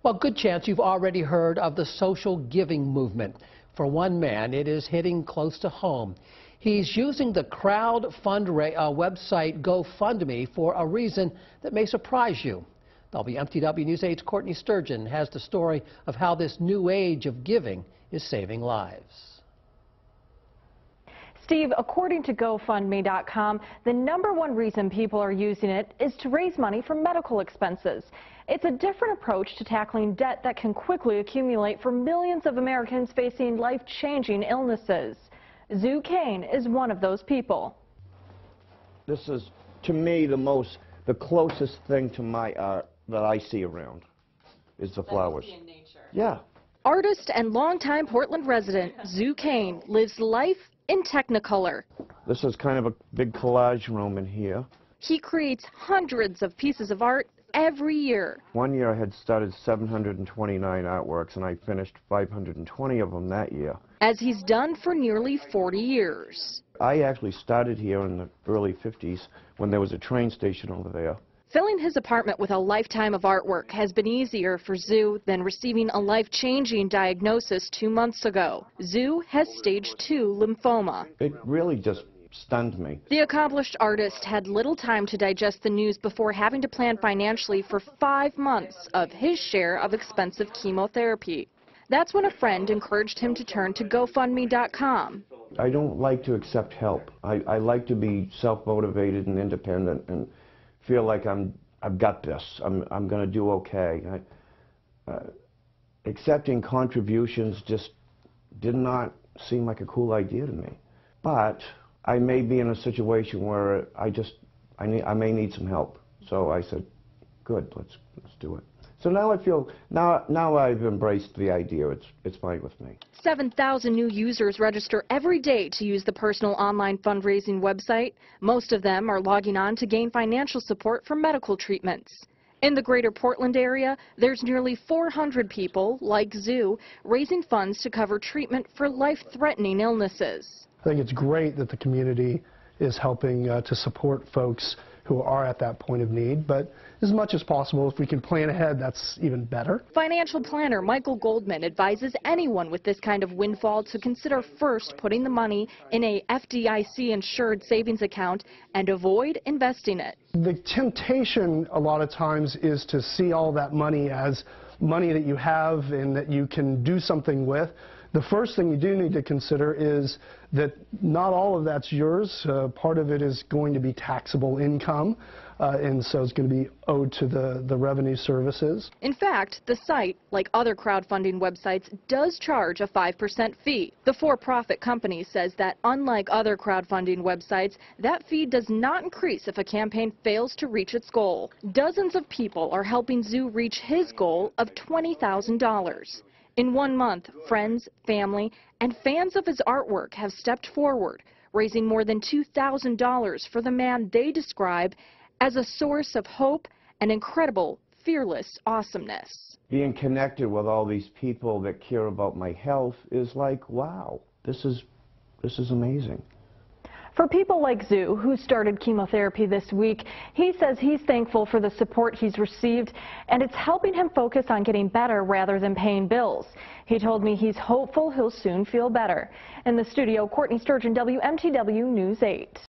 Well, good chance you've already heard of the social giving movement. For one man, it is hitting close to home. He's using the crowdfund website GoFundMe for a reason that may surprise you. WMTW News 8's Courtney Sturgeon has the story of how this new age of giving is saving lives. Steve, according to GoFundMe.com, the #1 reason people are using it is to raise money for medical expenses. It's a different approach to tackling debt that can quickly accumulate for millions of Americans facing life-changing illnesses. Zoo Kane is one of those people. This is, to me, the closest thing to my art that I see around is the flowers. In nature. Yeah. Artist and longtime Portland resident Zoo Kane lives life in Technicolor. This is kind of a big collage room in here. He creates hundreds of pieces of art every year. One year I had started 729 artworks, and I finished 520 of them that year. As he's done for nearly 40 years. I actually started here in the early 50s when there was a train station over there. Filling his apartment with a lifetime of artwork has been easier for Zoo than receiving a life-changing diagnosis 2 months ago. Zoo has stage 2 lymphoma. It really just stunned me. The accomplished artist had little time to digest the news before having to plan financially for 5 months of his share of expensive chemotherapy. That's when a friend encouraged him to turn to GoFundMe.com. I don't like to accept help. I like to be self-motivated and independent and feel like I've got this. I'm going to do okay. Accepting contributions just did not seem like a cool idea to me. But I may be in a situation where I may need some help. So I said, good, let's do it. So now I feel, now I've embraced the idea. It's fine with me. 7,000 new users register every day to use the personal online fundraising website. Most of them are logging on to gain financial support for medical treatments. In the greater Portland area, there's nearly 400 people, like Zoo, raising funds to cover treatment for life-threatening illnesses. I think it's great that the community is helping to support folks who are at that point of need, but as much as possible, if we can plan ahead, that's even better. Financial planner Michael Goldman advises anyone with this kind of windfall to consider first putting the money in a FDIC-insured savings account and avoid investing it. The temptation a lot of times is to see all that money as money that you have and that you can do something with. The first thing you do need to consider is that not all of that's yours. Part of it is going to be taxable income, and so it's going to be owed to the revenue services. In fact, the site, like other crowdfunding websites, does charge a 5% fee. The for-profit company says that unlike other crowdfunding websites, that fee does not increase if a campaign fails to reach its goal. Dozens of people are helping Zoo reach his goal of $20,000. In 1 month, friends, family, and fans of his artwork have stepped forward, raising more than $2,000 for the man they describe as a source of hope and incredible, fearless awesomeness. Being connected with all these people that care about my health is like, wow, this is amazing. For people like Zoo, who started chemotherapy this week, he says he's thankful for the support he's received, and it's helping him focus on getting better rather than paying bills. He told me he's hopeful he'll soon feel better. In the studio, Courtney Sturgeon, WMTW News 8.